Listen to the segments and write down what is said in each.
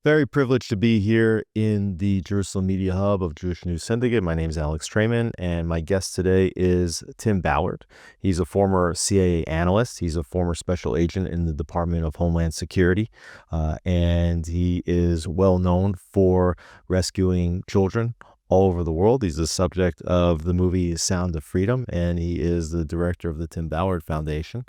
Very privileged to be here in the Jerusalem Media Hub of Jewish News Syndicate. My name is Alex Traiman, and my guest today is Tim Ballard. He's a former CIA analyst. He's a former special agent in the Department of Homeland Security, and he is well known for rescuing children all over the world. He's the subject of the movie Sound of Freedom, and he is the director of the Tim Ballard Foundation.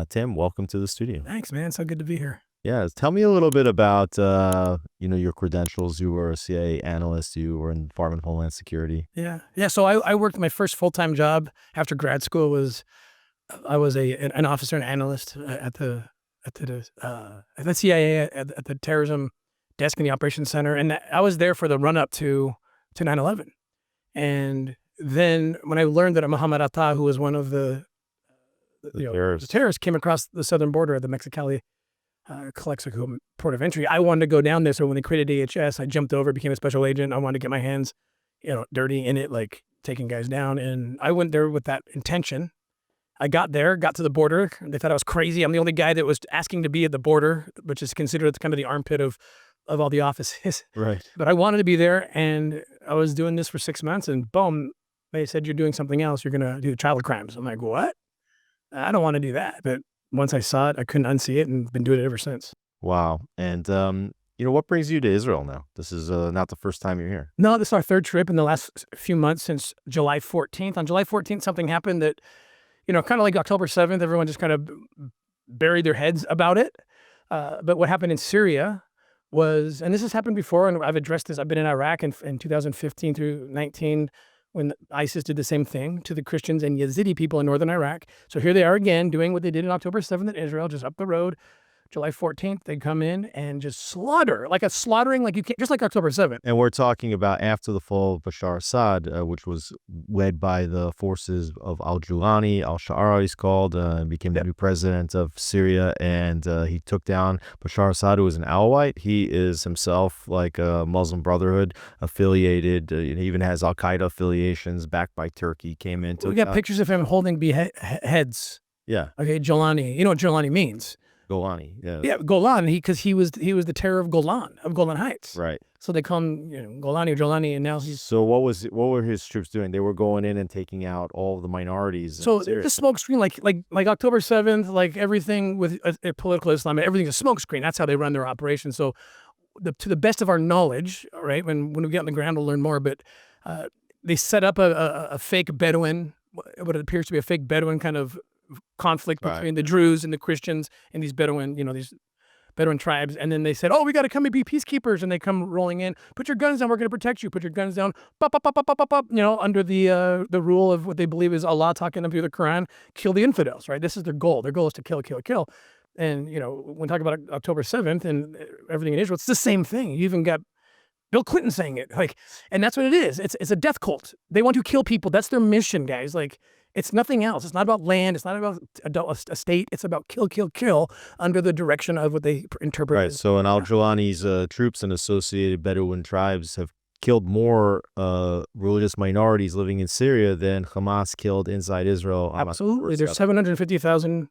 Tim, welcome to the studio. Thanks, man. So good to be here. Yeah, tell me a little bit about your credentials. You were a CIA analyst. You were in the Department of Homeland Security. Yeah. So I worked my first full-time job after grad school I was an officer and analyst at the CIA at the terrorism desk in the operations center, and I was there for the run-up to 9/11. And then when I learned that Muhammad Atta, who was one of the terrorists, came across the southern border at the Mexicali Calexico port of entry, I wanted to go down there. So when they created DHS, I jumped over, became a special agent. I wanted to get my hands, dirty in it, like taking guys down. And I went there with that intention. I got there, got to the border. They thought I was crazy. I'm the only guy that was asking to be at the border, which is considered kind of the armpit of all the offices. Right. But I wanted to be there, and I was doing this for 6 months, and boom, they said, "You're doing something else. You're going to do child crimes." I'm like, "What? I don't want to do that." But once I saw it, I couldn't unsee it, and been doing it ever since. Wow. And, what brings you to Israel now? This is not the first time you're here. No, this is our third trip in the last few months since July 14th. On July 14th, something happened that, kind of like October 7th, everyone just kind of buried their heads about it. But what happened in Syria was, and this has happened before, and I've addressed this, I've been in Iraq in 2015 through 19, when ISIS did the same thing to the Christians and Yazidi people in northern Iraq. So here they are again doing what they did on October 7th in Israel, just up the road. July 14th, they come in and just slaughter, like a slaughtering, like you can't, just like October 7th. And we're talking about after the fall of Bashar Assad, which was led by the forces of Al-Julani, Al-Shara he's called, became the new president of Syria, and he took down Bashar Assad, who was an Alawite. He is himself like a Muslim Brotherhood affiliated. He even has Al-Qaeda affiliations backed by Turkey, came into... We got pictures of him holding heads. Yeah. Okay, Julani. You know what Julani means? Golani, yeah. Yeah, Golan, because he was the terror of Golan Heights. Right. So they call him, Golani or Julani, and now he's... So what were his troops doing? They were going in and taking out all of the minorities. So the smokescreen, like October 7th, like everything with political Islam, everything's a smokescreen. That's how they run their operation. So to the best of our knowledge, right, when we get on the ground, we'll learn more, but they set up a fake Bedouin, what appears to be a fake Bedouin kind of conflict between the Druze and the Christians and these Bedouin, these Bedouin tribes. And then they said, "Oh, we got to come and be peacekeepers." And they come rolling in. "Put your guns down. We're going to protect you. Put your guns down." Pop, pop, pop, pop, pop, pop, under the rule of what they believe is Allah talking them through the Quran. Kill the infidels, right? This is their goal. Their goal is to kill, kill, kill. And, when talking about October 7th and everything in Israel, it's the same thing. You even got Bill Clinton saying it, and that's what it is. It's a death cult. They want to kill people. That's their mission, guys. It's nothing else. It's not about land. It's not about a state. It's about kill, kill, kill under the direction of what they interpret. Right. So in Al-Julani's troops and associated Bedouin tribes have killed more religious minorities living in Syria than Hamas killed inside Israel. Absolutely. There's 750,000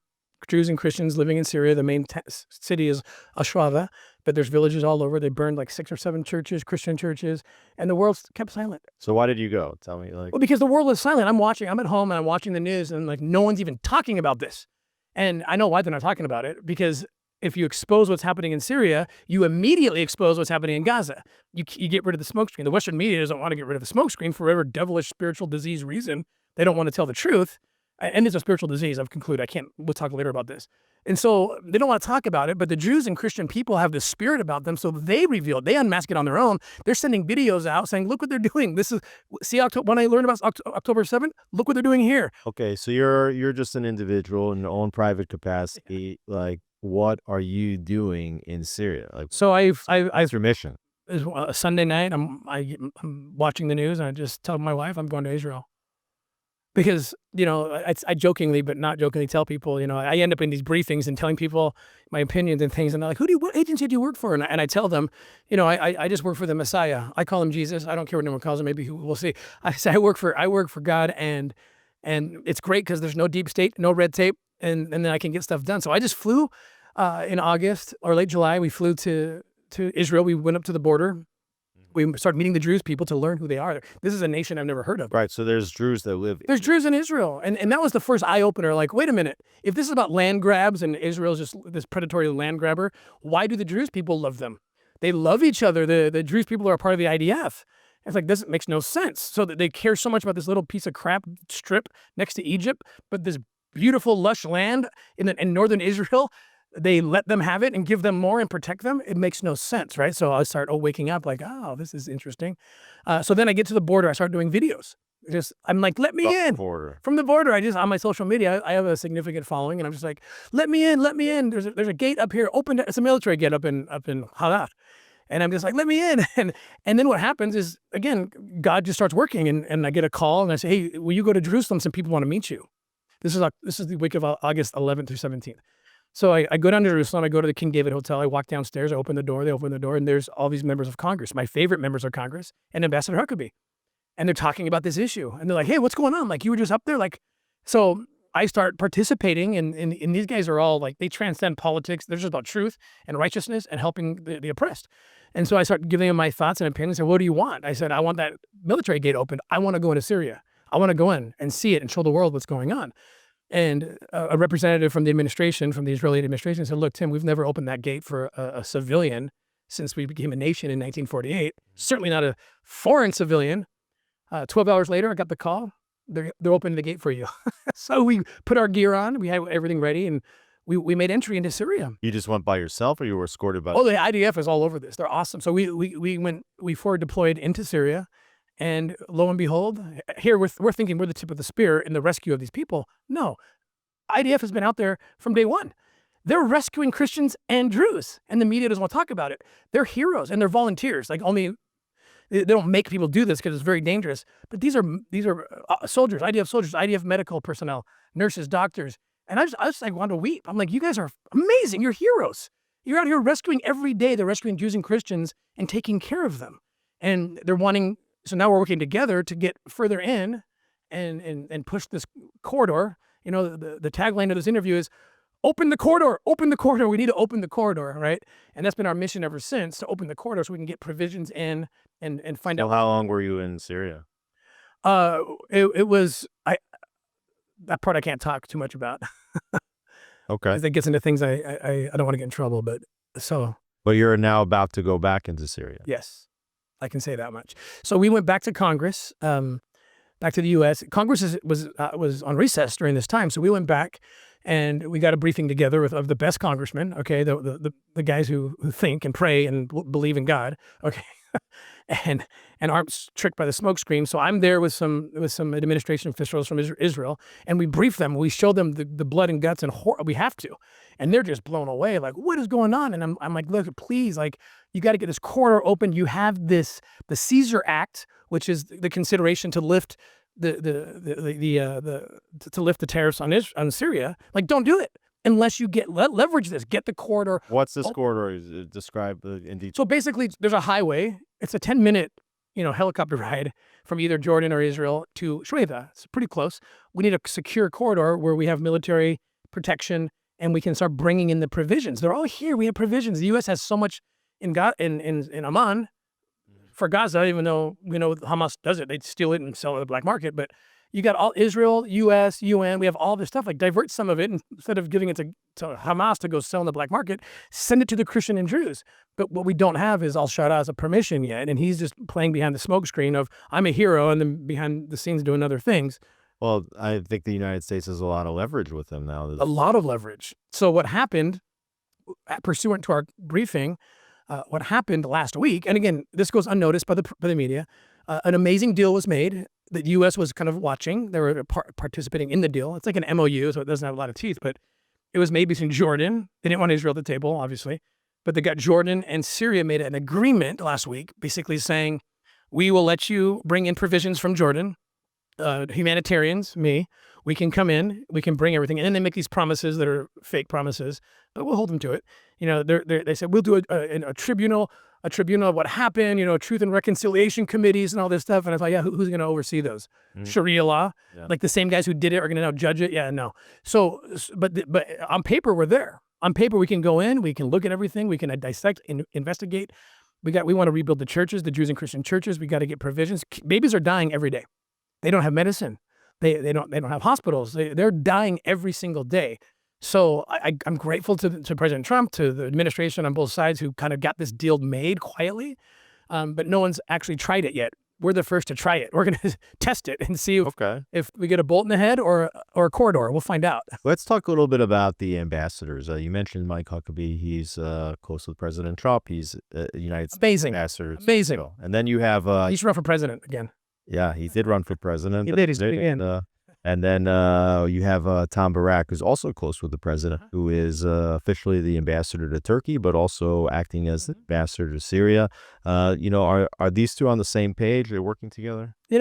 Druze and Christians living in Syria. The main city is Ashrava, but there's villages all over. They burned like 6 or 7 churches, Christian churches, and the world kept silent. So why did you go? Tell me. Well, because the world is silent. I'm at home and I'm watching the news, and no one's even talking about this. And I know why they're not talking about it, because if you expose what's happening in Syria, you immediately expose what's happening in Gaza. You get rid of the smokescreen. The Western media doesn't want to get rid of the smokescreen for whatever devilish spiritual disease reason. They don't want to tell the truth. And it's a spiritual disease. I've concluded. We'll talk later about this. And so they don't want to talk about it, but the Jews and Christian people have this spirit about them. So they reveal it. They unmask it on their own. They're sending videos out saying, "Look what they're doing. When I learned about October 7th, look what they're doing here." Okay. So you're just an individual in your own private capacity. Like, what are you doing in Syria? What's your mission? A Sunday night, I'm watching the news, and I just tell my wife I'm going to Israel. Because, I jokingly, but not jokingly, tell people, I end up in these briefings and telling people my opinions and things. And they're like, what agency do you work for? And I tell them, I just work for the Messiah. I call him Jesus. I don't care what anyone calls him. Maybe we'll see. I say I work for God, and it's great because there's no deep state, no red tape, and then I can get stuff done. So I just flew in August or late July. We flew to to Israel. We went up to the border. We started meeting the Druze people to learn who they are. This is a nation I've never heard of. Right. So there's Druze that live. There's Druze in Israel. And that was the first eye-opener. Like, wait a minute. If this is about land grabs and Israel's just this predatory land grabber, why do the Druze people love them? They love each other. The Druze people are a part of the IDF. It's like, this makes no sense. So that they care so much about this little piece of crap strip next to Egypt, but this beautiful, lush land in northern Israel, they let them have it and give them more and protect them. It makes no sense, right? So I start waking up like, oh, this is interesting. So then I get to the border. I start doing videos. I'm like, let me in. From the border. On my social media, I have a significant following, and I'm just like, let me in, let me in. There's a gate up here. It's a military gate up in Hamas. And I'm just like, let me in. And then what happens is, again, God just starts working, and I get a call, and I say, hey, will you go to Jerusalem? Some people want to meet you. This is the week of August 11th through 17th. So I go down to Jerusalem, I go to the King David Hotel, I walk downstairs, I open the door, they open the door, and there's all these members of Congress, my favorite members of Congress, and Ambassador Huckabee. And they're talking about this issue. And they're like, hey, what's going on? Like, you were just up there? Like, so I start participating, and these guys are all like, they transcend politics. They're just about truth and righteousness and helping the oppressed. And so I start giving them my thoughts and opinions. I said, what do you want? I said, I want that military gate open. I want to go into Syria. I want to go in and see it and show the world what's going on. And a representative from the administration, from the Israeli administration, said, look, Tim, we've never opened that gate for a civilian since we became a nation in 1948. Certainly not a foreign civilian. 12 hours later, I got the call. They're opening the gate for you. So we put our gear on. We had everything ready, and we made entry into Syria. You just went by yourself, or you were escorted by? Oh, the IDF is all over this. They're awesome. So we forward deployed into Syria. And lo and behold, here we're thinking we're the tip of the spear in the rescue of these people. No, IDF has been out there from day one. They're rescuing Christians and Druze, and the media doesn't want to talk about it. They're heroes and they're volunteers. Like, only they don't make people do this because it's very dangerous. But these are soldiers, IDF soldiers, IDF medical personnel, nurses, doctors, and I just like want to weep. I'm like, you guys are amazing. You're heroes. You're out here rescuing every day. They're rescuing Jews and Christians and taking care of them, and they're wanting. So now we're working together to get further in and push this corridor. You know, the tagline of this interview is, open the corridor, open the corridor. We need to open the corridor, right? And that's been our mission ever since, to open the corridor so we can get provisions in and find out. How long were you in Syria? It was, that part I can't talk too much about. Okay. Because it gets into things I don't want to get in trouble, but so. But you're now about to go back into Syria. Yes. I can say that much. So we went back to Congress, back to the U.S. Congress was on recess during this time, so we went back and we got a briefing together of the best congressmen. Okay, the guys who think and pray and believe in God. Okay, and aren't tricked by the smokescreen. So I'm there with some administration officials from Israel, and we brief them. We show them the blood and guts, and we have to, and they're just blown away. Like, what is going on? And I'm like, look, please, like, you got to get this corridor open. You have the Caesar Act, which is the consideration to lift to lift the tariffs on Syria. Like, don't do it unless you leverage this. Get the corridor. What's this corridor? Describe in detail. So basically, there's a highway. It's a 10-minute, helicopter ride from either Jordan or Israel to Shueda. It's pretty close. We need a secure corridor where we have military protection and we can start bringing in the provisions. They're all here. We have provisions. The U.S. has so much in Amman for Gaza, even though we know Hamas does it. They steal it and sell it on the black market. But you got all Israel, U.S., UN. We have all this stuff. Like, divert some of it, and instead of giving it to Hamas to go sell in the black market, send it to the Christian and Druze. But what we don't have is Al-Shada's permission yet, and he's just playing behind the smokescreen of, I'm a hero, and then behind the scenes doing other things. Well, I think the United States has a lot of leverage with them now. A lot of leverage. So what happened, pursuant to our briefing, what happened last week, and again, this goes unnoticed by the media, an amazing deal was made. The U.S. was kind of watching. They were participating in the deal. It's like an MOU, so it doesn't have a lot of teeth, but it was made between Jordan. They didn't want Israel at the table, obviously, but they got Jordan and Syria made an agreement last week, basically saying, we will let you bring in provisions from Jordan, humanitarians, we can come in, we can bring everything. And then they make these promises that are fake promises, but we'll hold them to it. They said, we'll do a tribunal of what happened, truth and reconciliation committees and all this stuff. And I thought, yeah, who's going to oversee those? Sharia law, like the same guys who did it are going to now judge it. Yeah, no. So, but on paper, we're there. on paper, we can go in, we can look at everything, we can dissect, investigate. We want to rebuild the churches, the Druze and Christian churches. We got to get provisions. Babies are dying every day. They don't have medicine. They don't have hospitals. They're dying every single day. So I'm grateful to President Trump, to the administration on both sides who kind of got this deal made quietly, but no one's actually tried it yet. We're the first to try it. We're going to test it and see if we get a bolt in the head or a corridor. We'll find out. Let's talk a little bit about the ambassadors. You mentioned Mike Huckabee. He's close with President Trump. He's United States ambassador. Amazing. And then you have... he should run for president again. Yeah, he did run for president. He did. He's in. And then you have Tom Barak, who's also close with the president, who is officially the ambassador to Turkey, but also acting as the ambassador to Syria. Are these two on the same page? They're working together? I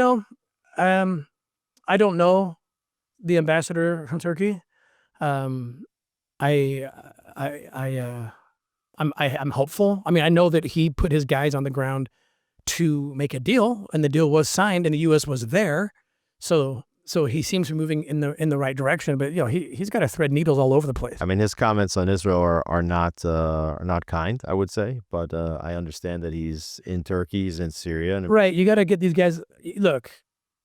don't know the ambassador from Turkey. I'm hopeful. I mean, I know that he put his guys on the ground to make a deal, and the deal was signed, and the U.S. was there. So he seems to be moving in the right direction, but he's got to thread needles all over the place. I mean, his comments on Israel are not kind, I would say, but I understand that he's in Turkey, he's in Syria, right. You got to get these guys. Look,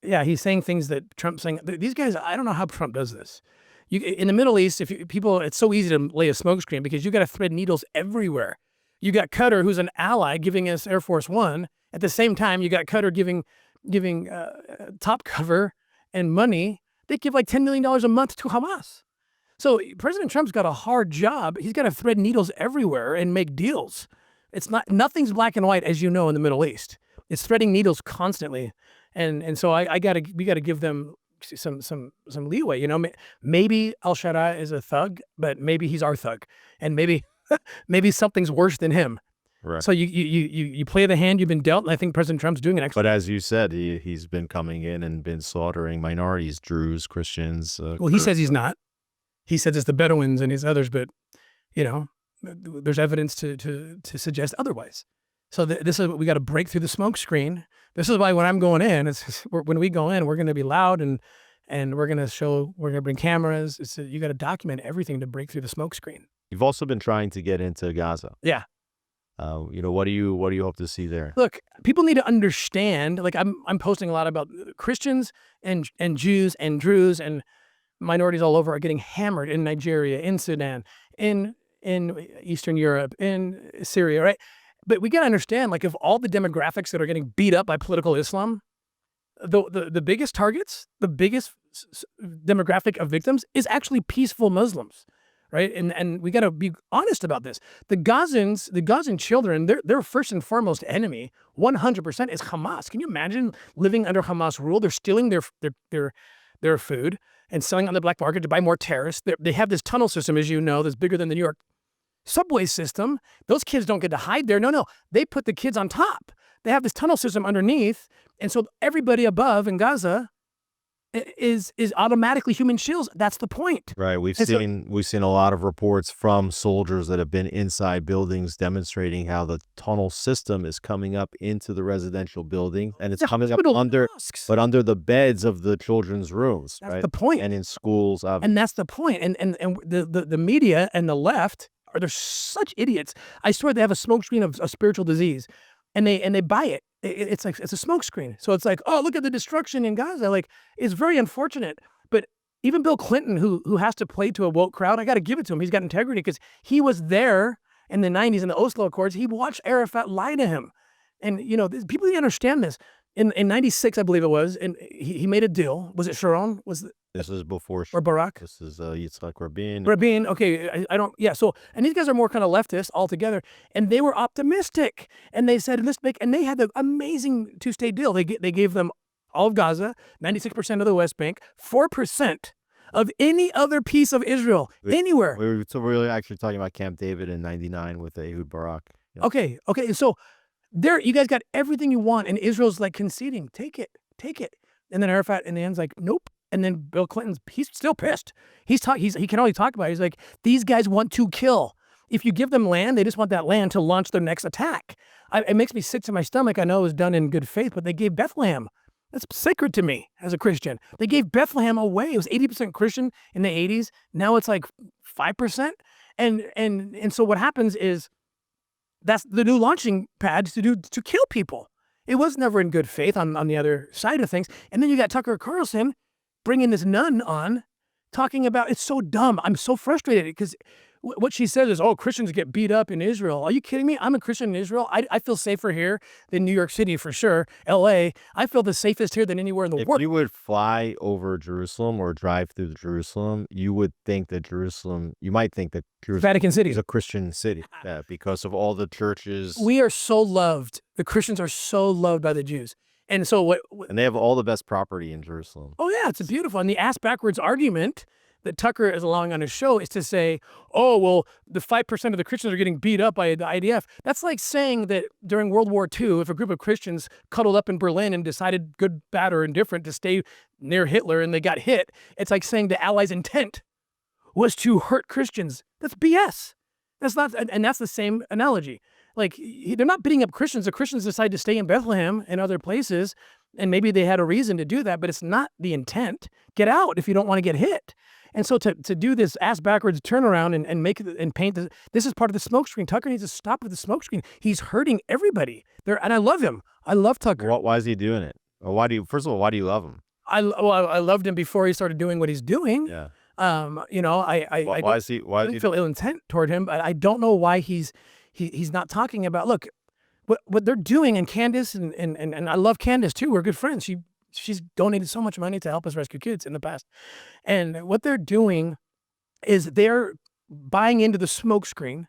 yeah, he's saying things that Trump's saying. These guys, I don't know how Trump does this. In the Middle East, it's so easy to lay a smokescreen because you got to thread needles everywhere. You got Qatar, who's an ally, giving us Air Force One. At the same time, you got Qatar giving top cover and money. They give like $10 million a month to Hamas. So President Trump's got a hard job. He's got to thread needles everywhere and make deals. Nothing's black and white, as you know, in the Middle East. It's threading needles constantly, and so we got to give them some leeway. Maybe Al-Shaddai is a thug, but maybe he's our thug, and maybe something's worse than him. Right. So you play the hand you've been dealt, and I think President Trump's doing an excellent. But as you said, he's been coming in and been slaughtering minorities, Druze, Christians. Well, he says he's not. He says it's the Bedouins and his others, but there's evidence to suggest otherwise. So this is we got to break through the smoke screen. This is why when I'm going in, when we go in, we're going to be loud and we're going to bring cameras. You got to document everything to break through the smoke screen. You've also been trying to get into Gaza. Yeah. What do you hope to see there? Look, people need to understand. Like I'm posting a lot about Christians and Jews and Druze and minorities all over are getting hammered in Nigeria, in Sudan, in Eastern Europe, in Syria, right? But we got to understand, like, of all the demographics that are getting beat up by political Islam, the biggest targets, the biggest demographic of victims is actually peaceful Muslims. Right. And we got to be honest about this. The Gazan children, their first and foremost enemy, 100% is Hamas. Can you imagine living under Hamas rule? They're stealing their food and selling on the black market to buy more terrorists. They have this tunnel system, as you know, that's bigger than the New York subway system. Those kids don't get to hide there. No. They put the kids on top. They have this tunnel system underneath. And so everybody above in Gaza is automatically human shields. That's the point. Right. We've seen a lot of reports from soldiers that have been inside buildings demonstrating how the tunnel system is coming up into the residential building, and it's coming up under the beds of the children's rooms. That's the point. And in schools. And that's the point. And the media and the left they're such idiots. I swear they have a smokescreen of a spiritual disease, and they buy it. It's like it's a smokescreen. So it's like, oh, look at the destruction in Gaza. Like, it's very unfortunate. But even Bill Clinton, who has to play to a woke crowd, I got to give it to him. He's got integrity because he was there in the 90s in the Oslo Accords. He watched Arafat lie to him. And, people need to understand this. In 96, I believe it was, and he made a deal. Was it Sharon? This is before or Barack? This is Yitzhak Rabin. Rabin, okay, I don't, yeah. So, and these guys are more kind of leftist altogether, and they were optimistic, and they said, let's make, and they had the amazing two-state deal. They gave them all of Gaza, 96% of the West Bank, 4% of any other piece of Israel, anywhere. So we're really actually talking about Camp David in 99 with Ehud Barak. Yeah. Okay, so there, you guys got everything you want, and Israel's like conceding, take it. And then Arafat in the end's like, nope. And then Bill Clinton's, he's still pissed. He can only talk about it. He's like, these guys want to kill. If you give them land, they just want that land to launch their next attack. It makes me sick to my stomach. I know it was done in good faith, but they gave Bethlehem. That's sacred to me as a Christian. They gave Bethlehem away. It was 80% Christian in the 80s. Now it's like 5%. And so what happens is that's the new launching pad to kill people. It was never in good faith on the other side of things. And then you got Tucker Carlson bringing this nun on, talking about, it's so dumb. I'm so frustrated because what she says is, oh, Christians get beat up in Israel. Are you kidding me? I'm a Christian in Israel. I feel safer here than New York City for sure. LA, I feel the safest here than anywhere in the world. If you would fly over Jerusalem or drive through Jerusalem, you would think that you might think that Jerusalem Vatican City is a Christian city, because of all the churches. We are so loved. The Christians are so loved by the Jews. And so and they have all the best property in Jerusalem. Oh yeah, it's beautiful. And the ass backwards argument that Tucker is allowing on his show is to say, oh, well, the 5% of the Christians are getting beat up by the IDF. That's like saying that during World War II, if a group of Christians cuddled up in Berlin and decided good, bad, or indifferent to stay near Hitler and they got hit, it's like saying the Allies' intent was to hurt Christians. That's BS. That's not, and that's the same analogy. Like, they're not beating up Christians. The Christians decide to stay in Bethlehem and other places, and maybe they had a reason to do that, but it's not the intent. Get out if you don't want to get hit. And so to do this ass backwards turnaround and make it and paint this is part of the smokescreen. Tucker needs to stop with the smokescreen. He's hurting everybody there, and I love him. I love Tucker. Why is he doing it? Or first of all, why do you love him? I loved him before he started doing what he's doing. Yeah. You know, Why is he feel ill intent toward him, but I don't know why he's not talking about, look, what they're doing. And Candace and I love Candace too. We're good friends. She's donated so much money to help us rescue kids in the past. And what they're doing is they're buying into the smokescreen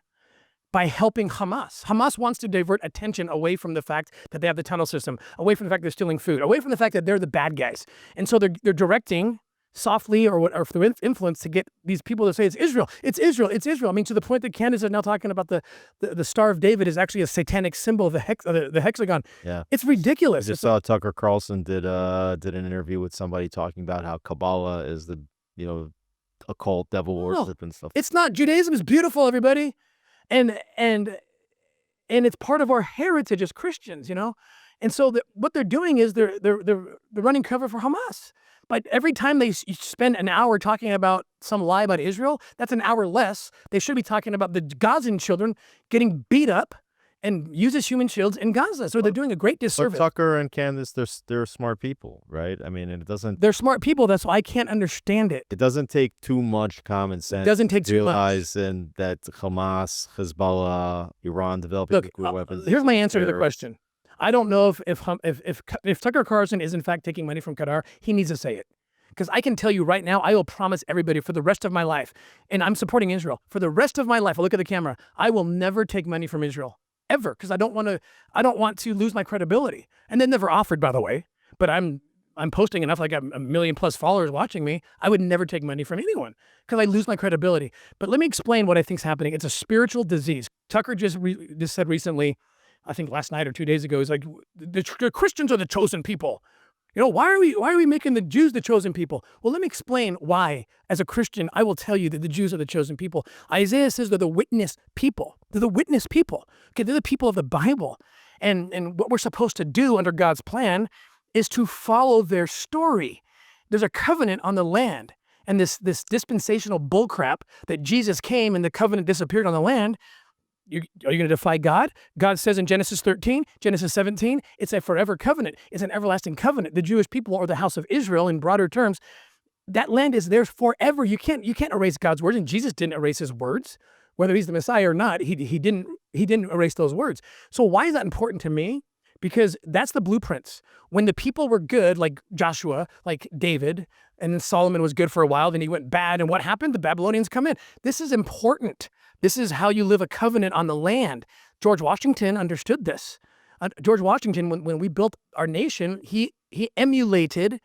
by helping Hamas. Hamas wants to divert attention away from the fact that they have the tunnel system, away from the fact they're stealing food, away from the fact that they're the bad guys. And so they're directing softly or through influence to get these people to say it's Israel, it's Israel, it's Israel. I mean, to the point that Candace is now talking about the Star of David is actually a satanic symbol of the hexagon. Yeah, it's ridiculous. I just saw Tucker Carlson did an interview with somebody talking about how Kabbalah is the occult devil worship and stuff. It's not. Judaism is beautiful, everybody, and it's part of our heritage as Christians, And so what they're doing is they're running cover for Hamas. But every time they spend an hour talking about some lie about Israel, that's an hour less. They should be talking about the Gazan children getting beat up and used as human shields in Gaza. So they're doing a great disservice. But Tucker and Candace, they're smart people, right? I mean, They're smart people. That's why I can't understand it. It doesn't take too much common sense. It doesn't take to realize that Hamas, Hezbollah, Iran developing nuclear weapons. Here's my answer to the question. I don't know if Tucker Carlson is in fact taking money from Qatar, he needs to say it. Because I can tell you right now, I will promise everybody for the rest of my life, and I'm supporting Israel, for the rest of my life, I'll look at the camera, I will never take money from Israel, ever, because I don't want to lose my credibility. And they never offered, by the way, but I'm posting enough, like a million plus followers watching me, I would never take money from anyone, because I lose my credibility. But let me explain what I think is happening. It's a spiritual disease. Tucker just said recently, I think last night or 2 days ago, he's like, the Christians are the chosen people. Why are we making the Jews the chosen people? Well, let me explain why. As a Christian, I will tell you that the Jews are the chosen people. Isaiah says they're the witness people. They're the witness people. Okay, they're the people of the Bible. And what we're supposed to do under God's plan is to follow their story. There's a covenant on the land. And this dispensational bullcrap that Jesus came and the covenant disappeared on the land. Are you going to defy God? God says in Genesis 13, Genesis 17, it's a forever covenant. It's an everlasting covenant. The Jewish people are the house of Israel in broader terms. That land is theirs forever. You can't erase God's words, and Jesus didn't erase his words. Whether he's the Messiah or not, he didn't erase those words. So why is that important to me? Because that's the blueprints. When the people were good, like Joshua, like David, and then Solomon was good for a while, then he went bad, and what happened? The Babylonians come in. This is important. This is how you live a covenant on the land. George Washington understood this. George Washington, when we built our nation, he emulated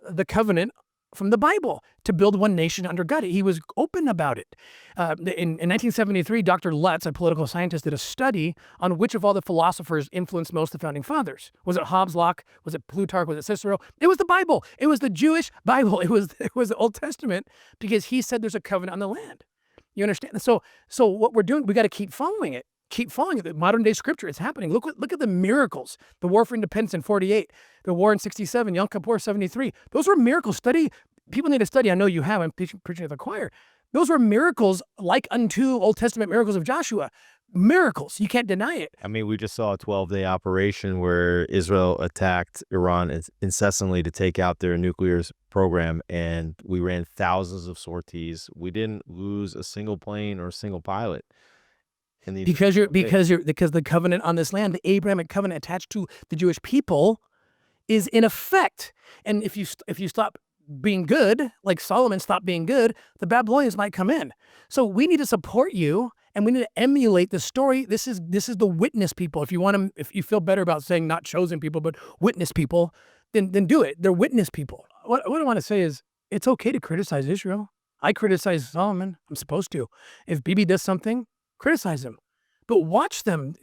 the from the Bible to build one nation under God. He was open about it. In 1973, Dr. Lutz, a political scientist, did a study on which of all the philosophers influenced most the founding fathers. Was it Hobbes, Locke? Was it Plutarch? Was it Cicero? It was the Bible. It was the Jewish Bible. It was the Old Testament, because he said there's a covenant on the land. You understand? So what we're doing, we got to keep following it. Keep following it. The modern day scripture, it's happening. Look at the miracles. The war for independence in 48, the war in 67, Yom Kippur 73. Those were miracles. People need to study. I know you have. I'm preaching to the choir. Those were miracles like unto Old Testament miracles of Joshua. Miracles. You can't deny it. I mean, we just saw a 12-day operation where Israel attacked Iran incessantly to take out their nuclear program, and we ran thousands of sorties. We didn't lose a single plane or a single pilot. Because the covenant on this land, the Abrahamic covenant attached to the Jewish people, is in effect. And if you stop being good, like Solomon stopped being good, the Babylonians might come in. So we need to support you, and we need to emulate the story. This is the witness people. If you feel better about saying not chosen people, but witness people, then do it. They're witness people. What I want to say is, it's okay to criticize Israel. I criticize Solomon. I'm supposed to. If Bibi does something, criticize him, but watch them.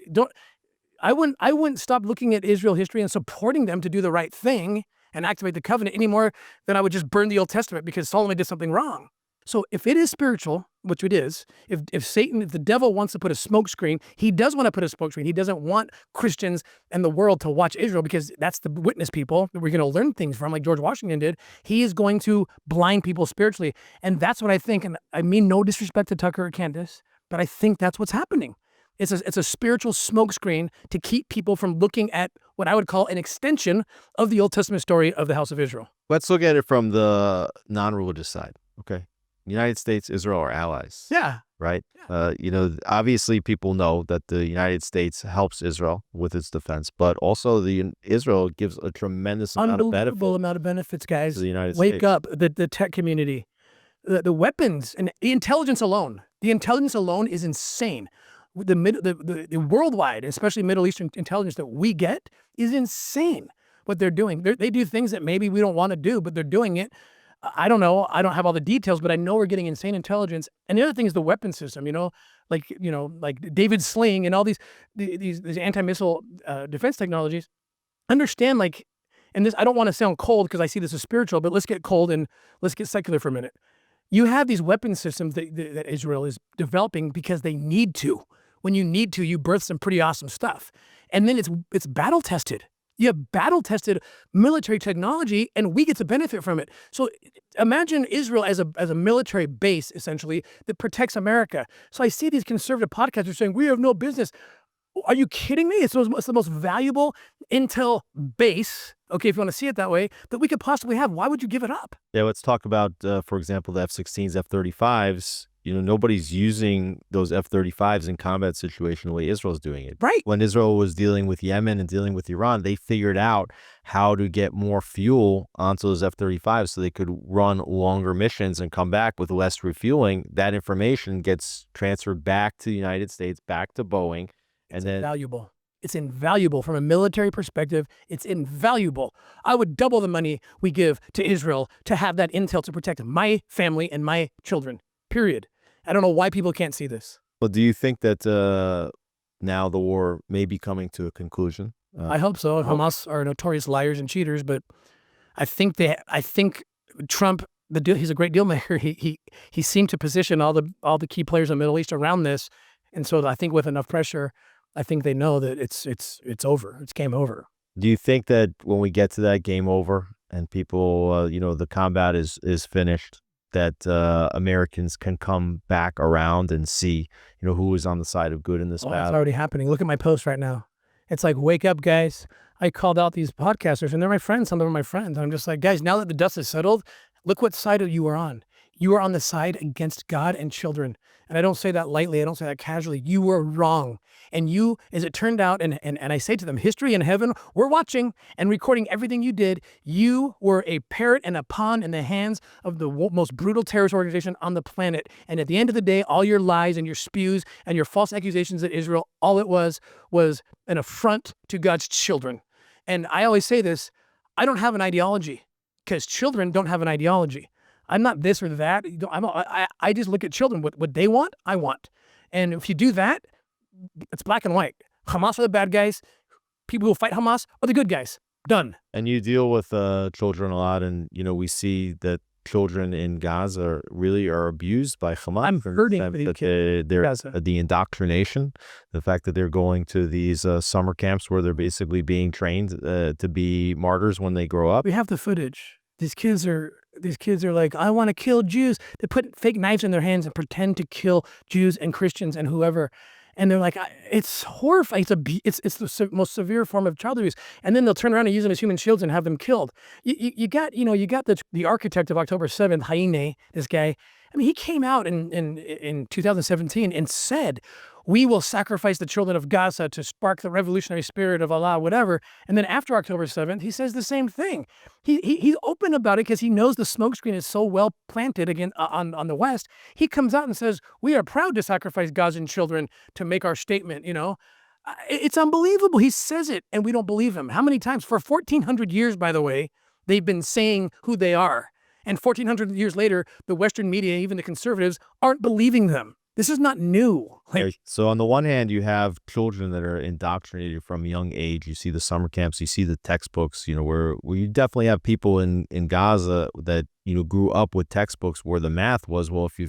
I wouldn't stop looking at Israel history and supporting them to do the right thing and activate the covenant any more than I would just burn the Old Testament because Solomon did something wrong. So if it is spiritual, which it is, if the devil wants to put a smokescreen, he does want to put a smokescreen. He doesn't want Christians and the world to watch Israel because that's the witness people that we're going to learn things from, like George Washington did. He is going to blind people spiritually. And that's what I think. And I mean no disrespect to Tucker or Candace, but I think that's what's happening. It's a spiritual smokescreen to keep people from looking at what I would call an extension of the Old Testament story of the house of Israel. Let's look at it from the non-religious side. Okay. United States, Israel are allies. Yeah. Right? Yeah. Obviously people know that the United States helps Israel with its defense, but also Israel gives a tremendous amount of benefits, guys. To the United States. Wake up, the tech community. The weapons and the intelligence alone. The intelligence alone is insane. The worldwide, especially Middle Eastern intelligence that we get is insane. What they're doing, they do things that maybe we don't want to do, but they're doing it. I don't know. I don't have all the details, but I know we're getting insane intelligence. And the other thing is the weapon system. Like David Sling and all these anti-missile defense technologies. Understand, and this, I don't want to sound cold because I see this as spiritual, but let's get cold and let's get secular for a minute. You have these weapon systems that Israel is developing because they need to. When you need to, you birth some pretty awesome stuff. And then it's battle tested. You have battle tested military technology, and we get to benefit from it. So imagine Israel as a military base, essentially, that protects America. So I see these conservative podcasters saying, we have no business. Are you kidding me? It's the most valuable intel base, okay, if you want to see it that way, that we could possibly have. Why would you give it up? Yeah, let's talk about, for example, the F-16s, F-35s. Nobody's using those F-35s in combat situation the way Israel's doing it. Right. When Israel was dealing with Yemen and dealing with Iran, they figured out how to get more fuel onto those F-35s so they could run longer missions and come back with less refueling. That information gets transferred back to the United States, back to Boeing. It's invaluable. It's invaluable from a military perspective. It's invaluable. I would double the money we give to Israel to have that intel to protect my family and my children, period. I don't know why people can't see this. Well, do you think that now the war may be coming to a conclusion? I hope so. Hamas are notorious liars and cheaters, but I think Trump, he's a great deal maker. He seemed to position all the key players in the Middle East around this, and so I think with enough pressure, I think they know that it's over. It's game over. Do you think that when we get to that game over and people, the combat is finished, that Americans can come back around and see, who is on the side of good in this battle? It's already happening. Look at my post right now. It's like, wake up, guys. I called out these podcasters, and they're my friends. Some of them are my friends. I'm just like, guys, now that the dust is settled, look what side you are on. You are on the side against God and children. And I don't say that lightly. I don't say that casually. You were wrong. And you, as it turned out, and I say to them, history and heaven, we're watching and recording everything you did. You were a parrot and a pawn in the hands of the most brutal terrorist organization on the planet. And at the end of the day, all your lies and your spews and your false accusations at Israel, all it was an affront to God's children. And I always say this, I don't have an ideology because children don't have an ideology. I'm not this or that. I just look at children. What they want, I want. And if you do that, it's black and white. Hamas are the bad guys. People who fight Hamas are the good guys. Done. And you deal with children a lot, and we see that children in Gaza really are abused by Hamas. I'm hurting for these kids. The indoctrination, the fact that they're going to these summer camps where they're basically being trained to be martyrs when they grow up. We have the footage. these kids are like, I want to kill Jews. They put fake knives in their hands and pretend to kill Jews and Christians and whoever. And they're like, it's horrifying. It's the most severe form of child abuse. And then they'll turn around and use them as human shields and have them killed. You got the architect of October 7th, Haine, this guy. I mean, he came out in 2017 and said, we will sacrifice the children of Gaza to spark the revolutionary spirit of Allah, whatever. And then after October 7th, he says the same thing. He's open about it because he knows the smokescreen is so well planted again on the West. He comes out and says, we are proud to sacrifice Gazan children to make our statement, It's unbelievable. He says it and we don't believe him. How many times? For 1,400 years, by the way, they've been saying who they are. And 1,400 years later, the Western media, even the conservatives, aren't believing them. This is not new. So on the one hand, you have children that are indoctrinated from a young age. You see the summer camps, you see the textbooks, where you definitely have people in Gaza that, grew up with textbooks where the math was, well, if you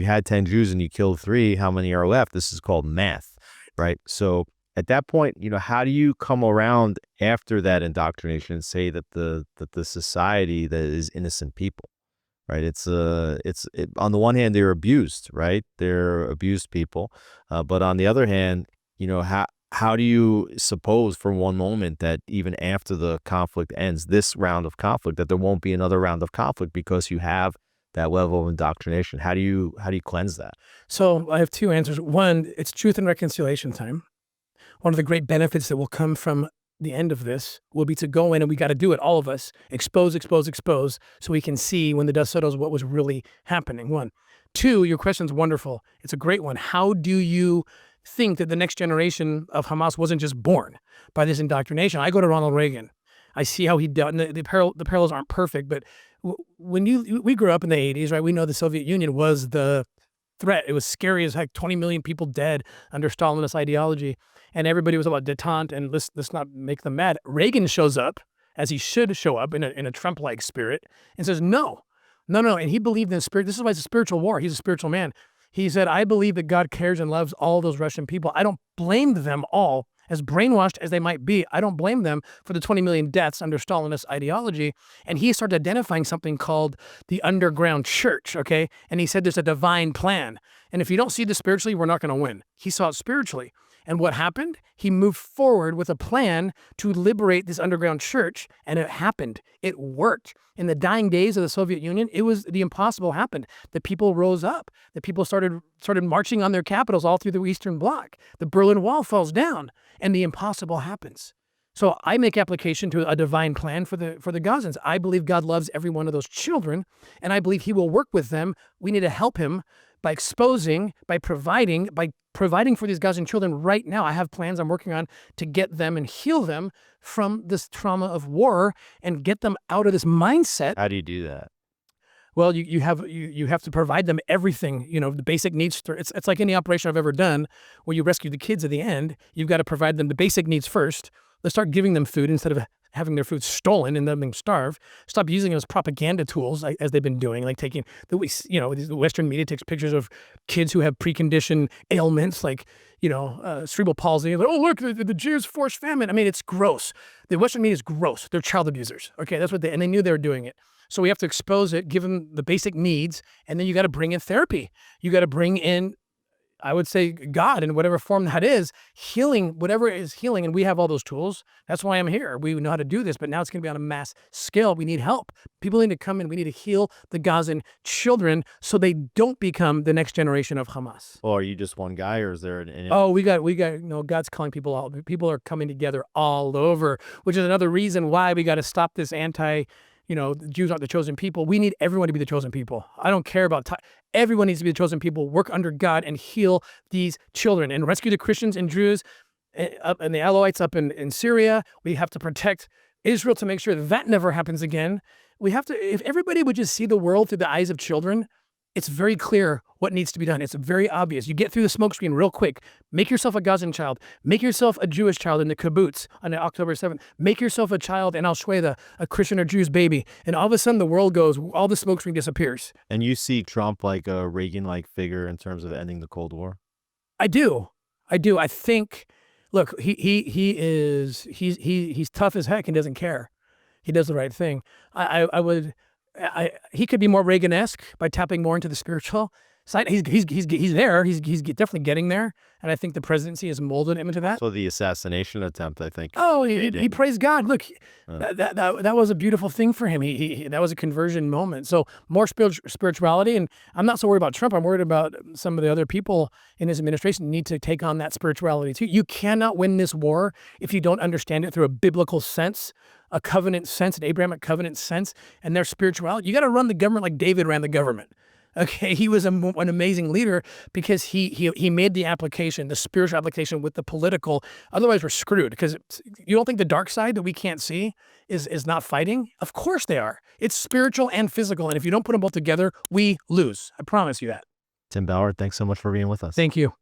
had 10 Jews and you killed 3, how many are left? This is called math, right? So at that point, how do you come around after that indoctrination and say that the society that is innocent people? Right. On the one hand, they're abused, right? They're abused people. But on the other hand, how do you suppose for one moment that even after the conflict ends, this round of conflict, that there won't be another round of conflict because you have that level of indoctrination? How do you cleanse that? So I have 2 answers. One, it's truth and reconciliation time. One of the great benefits that will come from the end of this will be to go in, and we got to do it, all of us, expose, so we can see when the dust settles what was really happening. 1. 2, your question's wonderful. It's a great one. How do you think that the next generation of Hamas wasn't just born by this indoctrination? I go to Ronald Reagan. I see how he dealt, and the parallels aren't perfect, but we grew up in the 80s, right? We know the Soviet Union was the threat. It was scary as heck. 20 million people dead under Stalinist ideology. And everybody was about detente and let's not make them mad. Reagan shows up, as he should show up, in a Trump-like spirit, and says, no. And he believed in spirit. This is why it's a spiritual war. He's a spiritual man. He said, I believe that God cares and loves all those Russian people. I don't blame them all, as brainwashed as they might be. I don't blame them for the 20 million deaths under Stalinist ideology. And he started identifying something called the underground church, okay? And he said there's a divine plan. And if you don't see this spiritually, we're not going to win. He saw it spiritually. And what happened? He moved forward with a plan to liberate this underground church, and it happened. It worked. In the dying days of the Soviet Union, the impossible happened. The people rose up. The people started marching on their capitals all through the Eastern Bloc. The Berlin Wall falls down, and the impossible happens. So I make application to a divine plan for the Gazans. I believe God loves every one of those children, and I believe he will work with them. We need to help him by exposing, by providing for these Gazan children right now. I have plans I'm working on to get them and heal them from this trauma of war and get them out of this mindset. How do you do that? Well, you have to provide them everything, the basic needs. It's like any operation I've ever done where you rescue the kids at the end. You've got to provide them the basic needs first. Let's start giving them food instead of having their food stolen and them being starved. Stop using them as propaganda tools, as they've been doing, like taking the Western media takes pictures of kids who have preconditioned ailments like cerebral palsy. Like, oh, look, the Jews forced famine. I mean, it's gross. The Western media is gross. They're child abusers. Okay, that's what and they knew they were doing it. So we have to expose it, give them the basic needs, and then you got to bring in therapy. You got to bring in, I would say, God in whatever form that is, healing, whatever is healing, and we have all those tools. That's why I'm here. We know how to do this, but now it's going to be on a mass scale. We need help. People need to come in. We need to heal the Gazan children so they don't become the next generation of Hamas. Well, are you just one guy, or is there an... Oh, we got. God's calling people all. People are coming together all over, which is another reason why we got to stop this the Jews aren't the chosen people. We need everyone to be the chosen people. I don't care about everyone needs to be the chosen people, work under God and heal these children and rescue the Christians and Druze and the Alawites up in Syria. We have to protect Israel to make sure that never happens again. We have to, if everybody would just see the world through the eyes of children, it's very clear what needs to be done. It's very obvious. You get through the smokescreen real quick. Make yourself a Gazan child. Make yourself a Jewish child in the kibbutz on October 7th. Make yourself a child in Al-Julani, a Christian or Jewish baby. And all of a sudden the world goes, all the smokescreen disappears. And you see Trump like a Reagan-like figure in terms of ending the Cold War? I do. I think, look, he's tough as heck and doesn't care. he does the right thing. He could be more Reagan-esque by tapping more into the spiritual side. He's there. He's definitely getting there, and I think the presidency has molded him into that. So the assassination attempt, I think. Oh, he praised God. Look, that was a beautiful thing for him. That was a conversion moment. So more spirituality, and I'm not so worried about Trump. I'm worried about some of the other people in his administration need to take on that spirituality too. You cannot win this war if you don't understand it through a biblical sense, a covenant sense, an Abrahamic covenant sense, and their spirituality. You got to run the government like David ran the government. Okay, he was an amazing leader because he made the application, the spiritual application with the political. Otherwise, we're screwed because you don't think the dark side that we can't see is not fighting? Of course they are. It's spiritual and physical, and if you don't put them both together, we lose. I promise you that. Tim Ballard, thanks so much for being with us. Thank you.